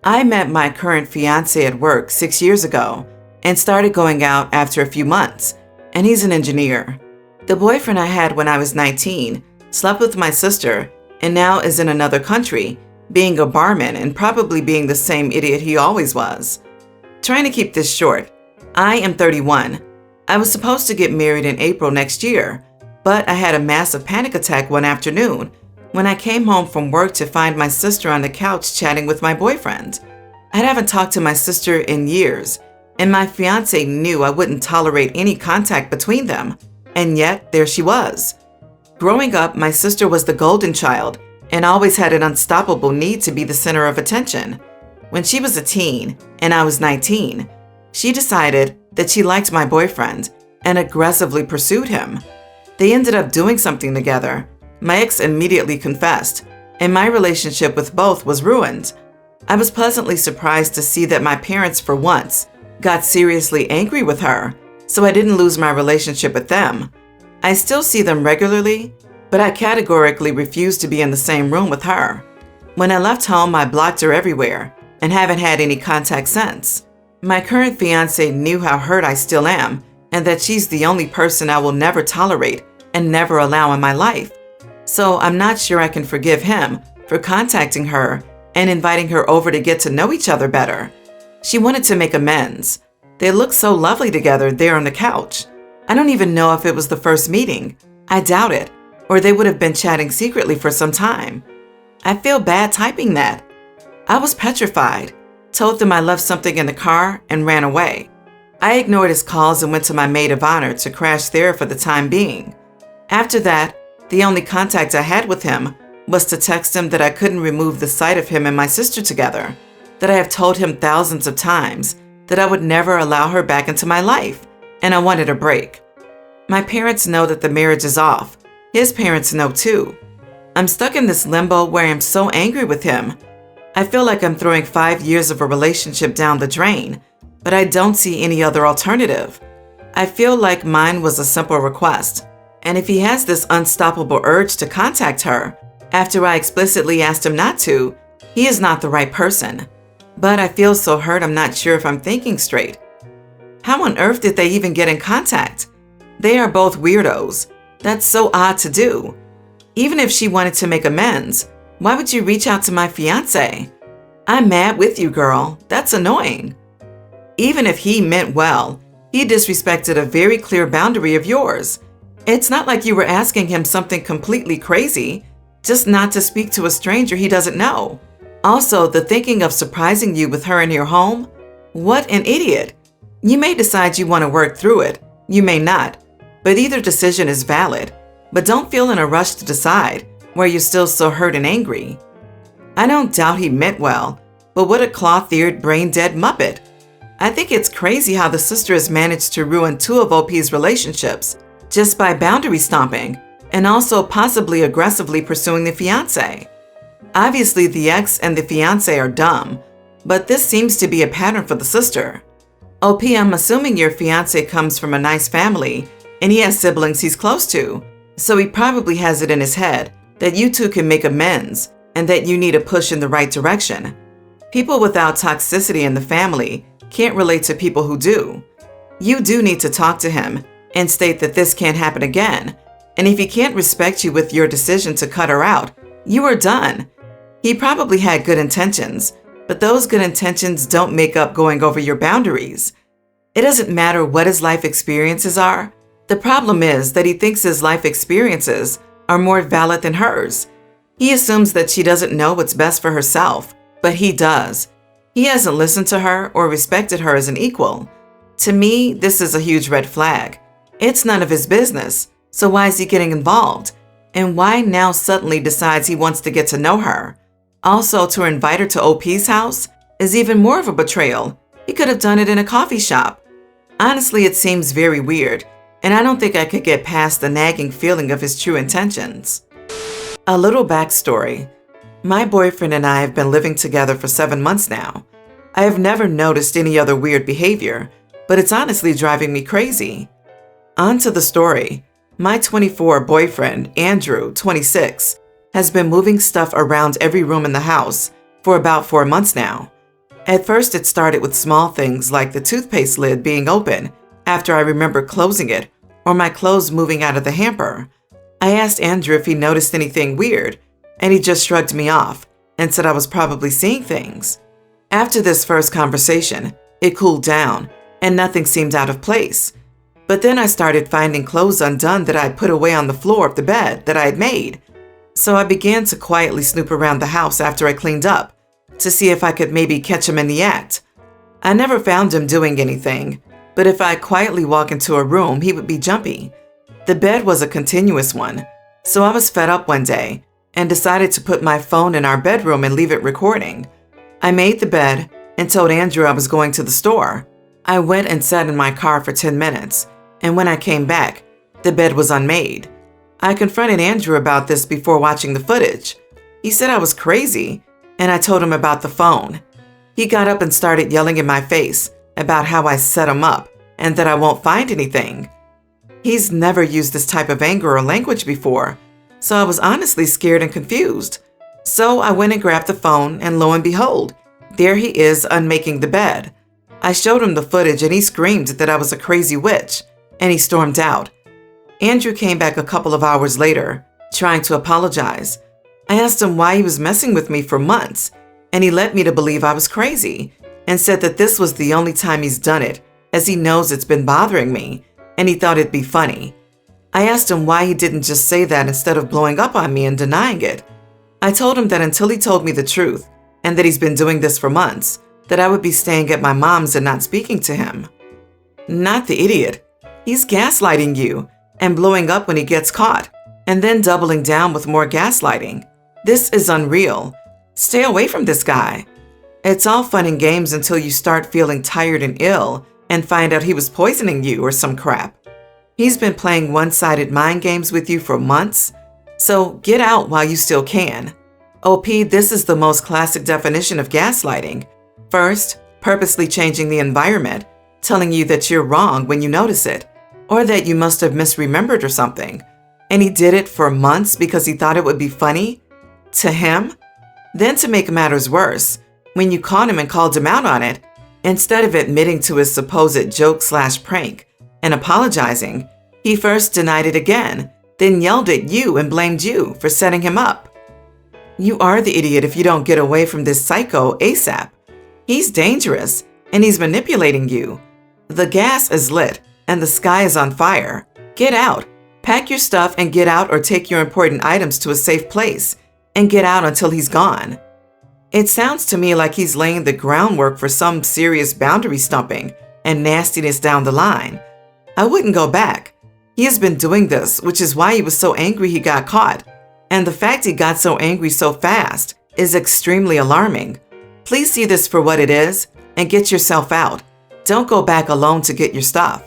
I met my current fiance at work 6 years ago and started going out after a few months, and he's an engineer. The boyfriend I had when I was 19 slept with my sister and now is in another country, being a barman and probably being the same idiot he always was. Trying to keep this short, I am 31. I was supposed to get married in April next year, but I had a massive panic attack one afternoon when I came home from work to find my sister on the couch chatting with my boyfriend. I haven't talked to my sister in years, and my fiance knew I wouldn't tolerate any contact between them, and yet there she was. Growing up, my sister was the golden child and always had an unstoppable need to be the center of attention. When she was a teen and I was 19, she decided that she liked my boyfriend and aggressively pursued him. They ended up doing something together. My ex immediately confessed, and my relationship with both was ruined. I was pleasantly surprised to see that my parents, for once, got seriously angry with her, so I didn't lose my relationship with them. I still see them regularly, but I categorically refuse to be in the same room with her. When I left home, I blocked her everywhere and haven't had any contact since. My current fiance knew how hurt I still am and that she's the only person I will never tolerate and never allow in my life. So I'm not sure I can forgive him for contacting her and inviting her over to get to know each other better. She wanted to make amends. They looked so lovely together there on the couch. I don't even know if it was the first meeting. I doubt it, or they would have been chatting secretly for some time. I feel bad typing that. I was petrified, told them I left something in the car, and ran away. I ignored his calls and went to my maid of honor to crash there for the time being. After that, the only contact I had with him was to text him that I couldn't remove the sight of him and my sister together, that I have told him thousands of times that I would never allow her back into my life, and I wanted a break. My parents know that the marriage is off. His parents know too. I'm stuck in this limbo where I'm so angry with him. I feel like I'm throwing 5 years of a relationship down the drain, but I don't see any other alternative. I feel like mine was a simple request, and if he has this unstoppable urge to contact her after I explicitly asked him not to, he is not the right person. But I feel so hurt I'm not sure if I'm thinking straight. How on earth did they even get in contact? They are both weirdos. That's so odd to do. Even if she wanted to make amends, why would you reach out to my fiance? I'm mad with you, girl. That's annoying. Even if he meant well, he disrespected a very clear boundary of yours. It's not like you were asking him something completely crazy, just not to speak to a stranger he doesn't know. Also, the thinking of surprising you with her in your home? What an idiot. You may decide you want to work through it. You may not. But either decision is valid. But don't feel in a rush to decide where you're still so hurt and angry. I don't doubt he meant well, but what a cloth-eared, brain-dead muppet. I think it's crazy how the sister has managed to ruin two of OP's relationships just by boundary stomping and also possibly aggressively pursuing the fiance. Obviously, the ex and the fiance are dumb, but this seems to be a pattern for the sister. OP, I'm assuming your fiance comes from a nice family and he has siblings he's close to, so he probably has it in his head that you two can make amends and that you need a push in the right direction. People without toxicity in the family can't relate to people who do. You do need to talk to him and state that this can't happen again, and if he can't respect you with your decision to cut her out, you are done. He probably had good intentions, but those good intentions don't make up going over your boundaries. It doesn't matter what his life experiences are. The problem is that he thinks his life experiences are more valid than hers. He assumes that she doesn't know what's best for herself, but he does. He hasn't listened to her or respected her as an equal. To me, this is a huge red flag. It's none of his business, so why is he getting involved? And why now suddenly decides he wants to get to know her? Also, to invite her to OP's house is even more of a betrayal. He could have done it in a coffee shop. Honestly, it seems very weird, and I don't think I could get past the nagging feeling of his true intentions. A little backstory. My boyfriend and I have been living together for 7 months now. I have never noticed any other weird behavior, but it's honestly driving me crazy. On to the story. My 24 boyfriend, Andrew, 26, has been moving stuff around every room in the house for about 4 months now. At first, it started with small things like the toothpaste lid being open after I remembered closing it, or my clothes moving out of the hamper. I asked Andrew if he noticed anything weird, and he just shrugged me off and said I was probably seeing things. After this first conversation, it cooled down and nothing seemed out of place. But then I started finding clothes undone that I had put away on the floor of the bed that I had made. So I began to quietly snoop around the house after I cleaned up to see if I could maybe catch him in the act. I never found him doing anything, but if I quietly walk into a room, he would be jumpy. The bed was a continuous one, so I was fed up one day and decided to put my phone in our bedroom and leave it recording. I made the bed and told Andrew I was going to the store. I went and sat in my car for 10 minutes, and when I came back, the bed was unmade. I confronted Andrew about this before watching the footage. He said I was crazy, and I told him about the phone. He got up and started yelling in my face about how I set him up and that I won't find anything. He's never used this type of anger or language before, so I was honestly scared and confused. So I went and grabbed the phone, and lo and behold, there he is unmaking the bed. I showed him the footage and he screamed that I was a crazy witch, and he stormed out. Andrew came back a couple of hours later, trying to apologize. I asked him why he was messing with me for months, and he led me to believe I was crazy and said that this was the only time he's done it, as he knows it's been bothering me, and he thought it'd be funny. I asked him why he didn't just say that instead of blowing up on me and denying it. I told him that until he told me the truth, and that he's been doing this for months, that I would be staying at my mom's and not speaking to him. Not the idiot. He's gaslighting you and blowing up when he gets caught, and then doubling down with more gaslighting. This is unreal. Stay away from this guy. It's all fun and games until you start feeling tired and ill and find out he was poisoning you or some crap. He's been playing one-sided mind games with you for months, so get out while you still can. OP, this is the most classic definition of gaslighting. First, purposely changing the environment, telling you that you're wrong when you notice it, or that you must have misremembered or something. And he did it for months because he thought it would be funny to him. Then to make matters worse, when you caught him and called him out on it, instead of admitting to his supposed joke/prank and apologizing, he first denied it again, then yelled at you and blamed you for setting him up. You are the idiot if you don't get away from this psycho ASAP. He's dangerous, and he's manipulating you. The gas is lit, and the sky is on fire. Get out. Pack your stuff and get out, or take your important items to a safe place and get out until he's gone. It sounds to me like he's laying the groundwork for some serious boundary stumping and nastiness down the line. I wouldn't go back. He has been doing this, which is why he was so angry he got caught. And the fact he got so angry so fast is extremely alarming. Please see this for what it is and get yourself out. Don't go back alone to get your stuff.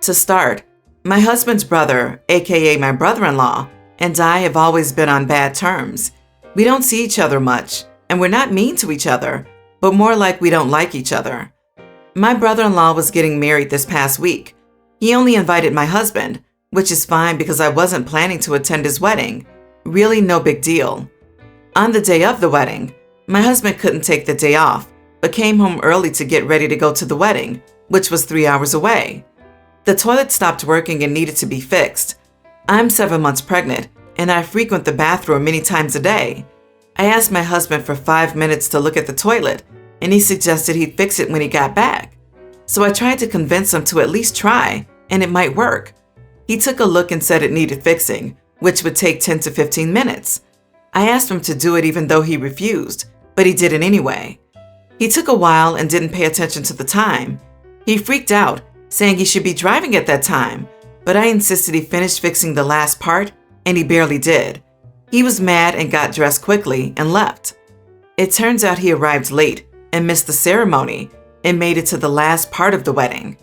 To start, my husband's brother, aka my brother-in-law, and I have always been on bad terms. We don't see each other much, and we're not mean to each other, but more like we don't like each other. My brother-in-law was getting married this past week. He only invited my husband, which is fine because I wasn't planning to attend his wedding. Really no big deal. On the day of the wedding, my husband couldn't take the day off, but came home early to get ready to go to the wedding, which was 3 hours away. The toilet stopped working and needed to be fixed. I'm 7 months pregnant, and I frequent the bathroom many times a day. I asked my husband for 5 minutes to look at the toilet, and he suggested he'd fix it when he got back. So I tried to convince him to at least try, and it might work. He took a look and said it needed fixing, which would take 10 to 15 minutes. I asked him to do it even though he refused, but he did it anyway. He took a while and didn't pay attention to the time. He freaked out, saying he should be driving at that time, but I insisted he finish fixing the last part, and he barely did. He was mad and got dressed quickly and left. It turns out he arrived late and missed the ceremony and made it to the last part of the wedding.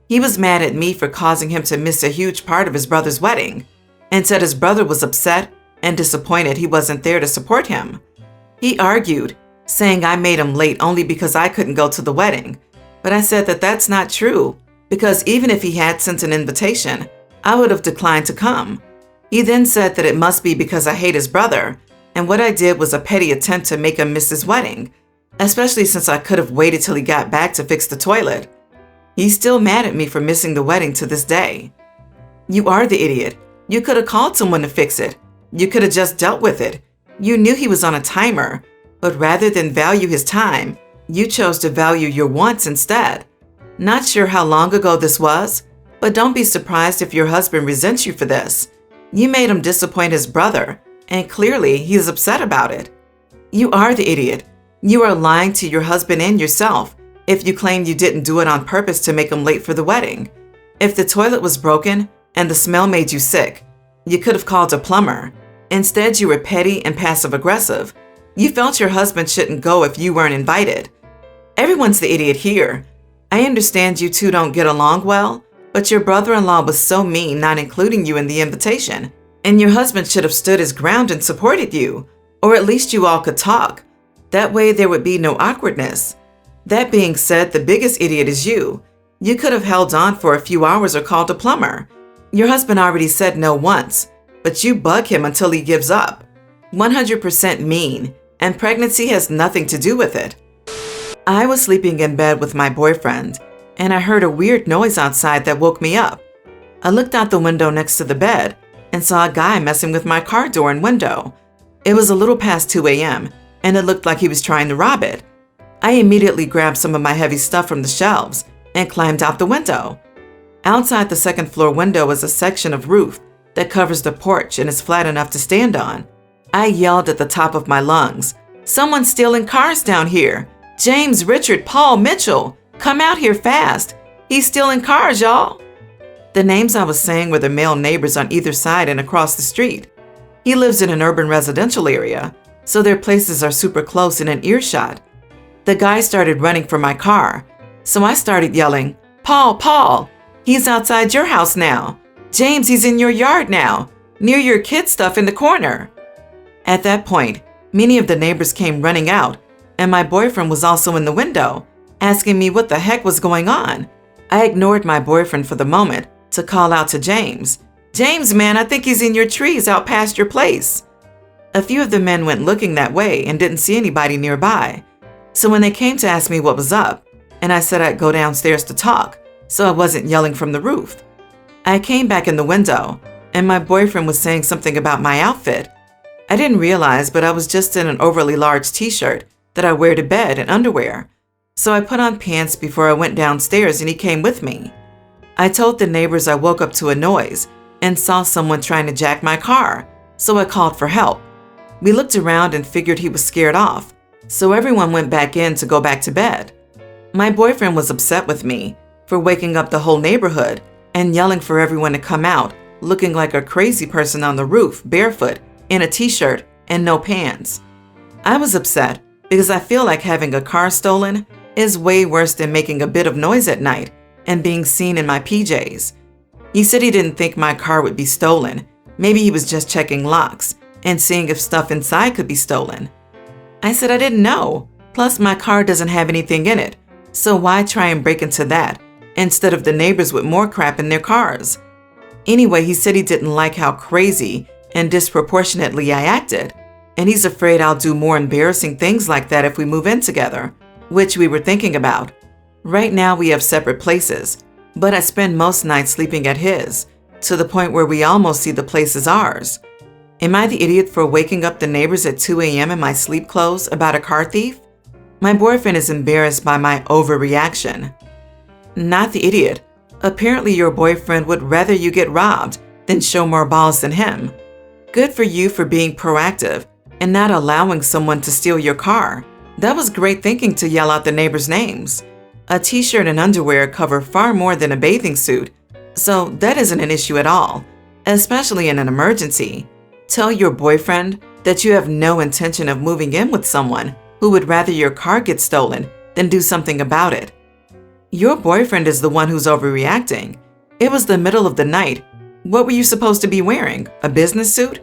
He was mad at me for causing him to miss a huge part of his brother's wedding and said his brother was upset and disappointed he wasn't there to support him. He argued, saying I made him late only because I couldn't go to the wedding, but I said that that's not true because even if he had sent an invitation, I would have declined to come. He then said that it must be because I hate his brother, and what I did was a petty attempt to make him miss his wedding. especially since I could have waited till he got back to fix the toilet. He's still mad at me for missing the wedding to this day. You are the idiot. You could have called someone to fix it. You could have just dealt with it. You knew he was on a timer, but rather than value his time, you chose to value your wants instead. Not sure how long ago this was, but don't be surprised if your husband resents you for this. You made him disappoint his brother, and clearly he is upset about it. You are the idiot. You are lying to your husband and yourself if you claim you didn't do it on purpose to make him late for the wedding. If the toilet was broken and the smell made you sick, you could have called a plumber. Instead, you were petty and passive-aggressive. You felt your husband shouldn't go if you weren't invited. Everyone's the idiot here. I understand you two don't get along well, but your brother-in-law was so mean not including you in the invitation, and your husband should have stood his ground and supported you, or at least you all could talk. That way there would be no awkwardness. That being said, the biggest idiot is you. You could have held on for a few hours or called a plumber. Your husband already said no once, but you bug him until he gives up. 100% mean, and pregnancy has nothing to do with it. I was sleeping in bed with my boyfriend, and I heard a weird noise outside that woke me up. I looked out the window next to the bed and saw a guy messing with my car door and window. It was a little past 2 a.m., and it looked like he was trying to rob it. I immediately grabbed some of my heavy stuff from the shelves and climbed out the window. Outside the second floor window is a section of roof that covers the porch and is flat enough to stand on. I yelled at the top of my lungs, "Someone's stealing cars down here! James, Richard, Paul, Mitchell, come out here fast! He's stealing cars, y'all!" The names I was saying were the male neighbors on either side and across the street. He lives in an urban residential area, so their places are super close in an earshot. The guy started running for my car, so I started yelling, "Paul, Paul, he's outside your house now. James, he's in your yard now, near your kid stuff in the corner." At that point, many of the neighbors came running out, and my boyfriend was also in the window, asking me what the heck was going on. I ignored my boyfriend for the moment to call out to James, "James, man, I think he's in your trees out past your place." A few of the men went looking that way and didn't see anybody nearby. So when they came to ask me what was up, and I said I'd go downstairs to talk, so I wasn't yelling from the roof. I came back in the window, and my boyfriend was saying something about my outfit. I didn't realize, but I was just in an overly large t-shirt that I wear to bed and underwear. So I put on pants before I went downstairs and he came with me. I told the neighbors I woke up to a noise and saw someone trying to jack my car, so I called for help. We looked around and figured he was scared off, so everyone went back in to go back to bed. My boyfriend was upset with me for waking up the whole neighborhood and yelling for everyone to come out, looking like a crazy person on the roof, barefoot, in a t-shirt and no pants. I was upset because I feel like having a car stolen is way worse than making a bit of noise at night and being seen in my PJs. He said he didn't think my car would be stolen. Maybe he was just checking locks and seeing if stuff inside could be stolen. I said I didn't know. Plus, my car doesn't have anything in it, so why try and break into that instead of the neighbors with more crap in their cars? Anyway, he said he didn't like how crazy and disproportionately I acted, and he's afraid I'll do more embarrassing things like that if we move in together, which we were thinking about. Right now we have separate places, but I spend most nights sleeping at his, to the point where we almost see the place as ours. Am I the idiot for waking up the neighbors at 2 a.m. in my sleep clothes about a car thief? My boyfriend is embarrassed by my overreaction. Not the idiot. Apparently your boyfriend would rather you get robbed than show more balls than him. Good for you for being proactive and not allowing someone to steal your car. That was great thinking to yell out the neighbors' names. A t-shirt and underwear cover far more than a bathing suit, so that isn't an issue at all, especially in an emergency. Tell your boyfriend that you have no intention of moving in with someone who would rather your car get stolen than do something about it. Your boyfriend is the one who's overreacting. It was the middle of the night. What were you supposed to be wearing? A business suit?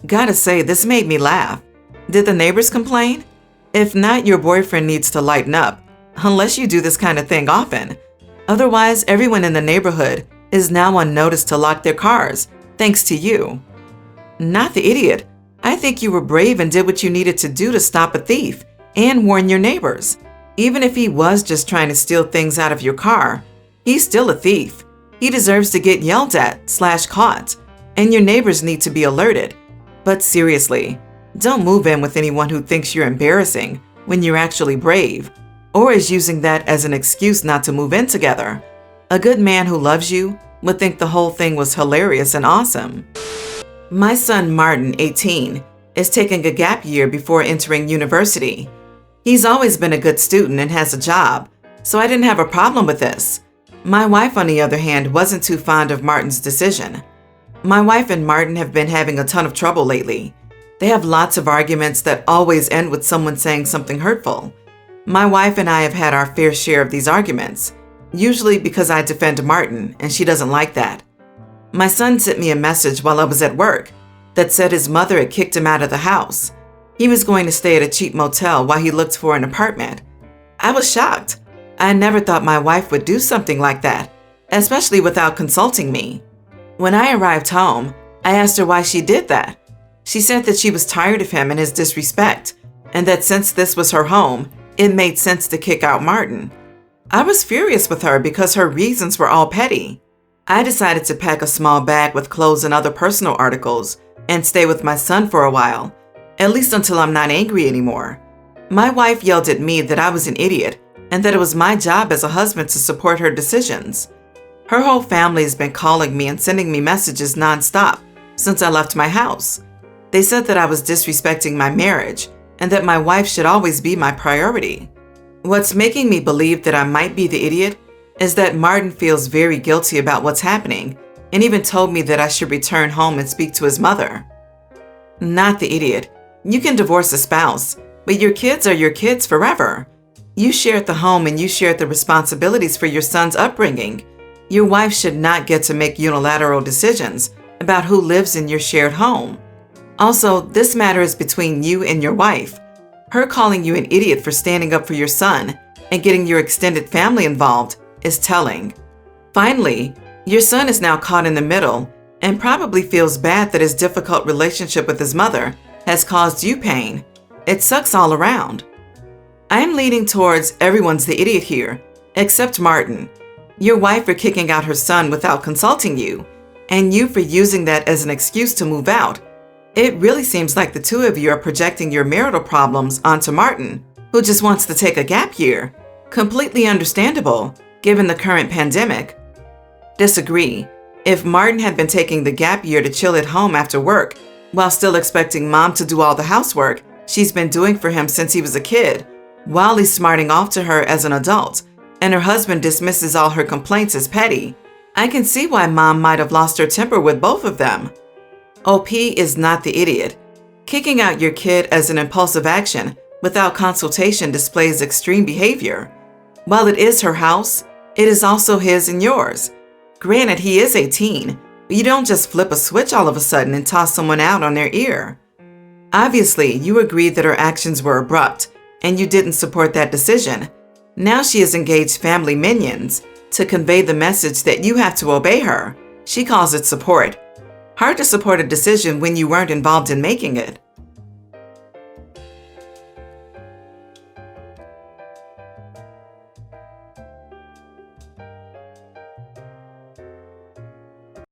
Gotta say, this made me laugh. Did the neighbors complain? If not, your boyfriend needs to lighten up, unless you do this kind of thing often. Otherwise, everyone in the neighborhood is now on notice to lock their cars, thanks to you. Not the idiot. I think you were brave and did what you needed to do to stop a thief, and warn your neighbors. Even if he was just trying to steal things out of your car, he's still a thief. He deserves to get yelled at/caught, and your neighbors need to be alerted. But seriously, don't move in with anyone who thinks you're embarrassing when you're actually brave, or is using that as an excuse not to move in together. A good man who loves you would think the whole thing was hilarious and awesome. My son Martin, 18, is taking a gap year before entering university. He's always been a good student and has a job, so I didn't have a problem with this. My wife, on the other hand, wasn't too fond of Martin's decision. My wife and Martin have been having a ton of trouble lately. They have lots of arguments that always end with someone saying something hurtful. My wife and I have had our fair share of these arguments, usually because I defend Martin and she doesn't like that. My son sent me a message while I was at work that said his mother had kicked him out of the house. He was going to stay at a cheap motel while he looked for an apartment. I was shocked. I never thought my wife would do something like that, especially without consulting me. When I arrived home, I asked her why she did that. She said that she was tired of him and his disrespect, and that since this was her home, it made sense to kick out Martin. I was furious with her because her reasons were all petty. I decided to pack a small bag with clothes and other personal articles and stay with my son for a while, at least until I'm not angry anymore. My wife yelled at me that I was an idiot and that it was my job as a husband to support her decisions. Her whole family has been calling me and sending me messages nonstop since I left my house. They said that I was disrespecting my marriage and that my wife should always be my priority. What's making me believe that I might be the idiot is that Martin feels very guilty about what's happening and even told me that I should return home and speak to his mother. Not the idiot. You can divorce a spouse, but your kids are your kids forever. You shared the home and you shared the responsibilities for your son's upbringing. Your wife should not get to make unilateral decisions about who lives in your shared home. Also, this matter is between you and your wife. Her calling you an idiot for standing up for your son and getting your extended family involved is telling. Finally, your son is now caught in the middle and probably feels bad that his difficult relationship with his mother has caused you pain. It sucks all around. I am leaning towards everyone's the idiot here, except Martin. Your wife for kicking out her son without consulting you, and you for using that as an excuse to move out. It really seems like the two of you are projecting your marital problems onto Martin, who just wants to take a gap year. Completely understandable, given the current pandemic. Disagree. If Martin had been taking the gap year to chill at home after work, while still expecting mom to do all the housework she's been doing for him since he was a kid, while he's smarting off to her as an adult, and her husband dismisses all her complaints as petty, I can see why mom might have lost her temper with both of them. OP is not the idiot. Kicking out your kid as an impulsive action without consultation displays extreme behavior. While it is her house, it is also his and yours. Granted, he is 18, but you don't just flip a switch all of a sudden and toss someone out on their ear. Obviously, you agreed that her actions were abrupt, and you didn't support that decision. Now she has engaged family minions to convey the message that you have to obey her. She calls it support. Hard to support a decision when you weren't involved in making it.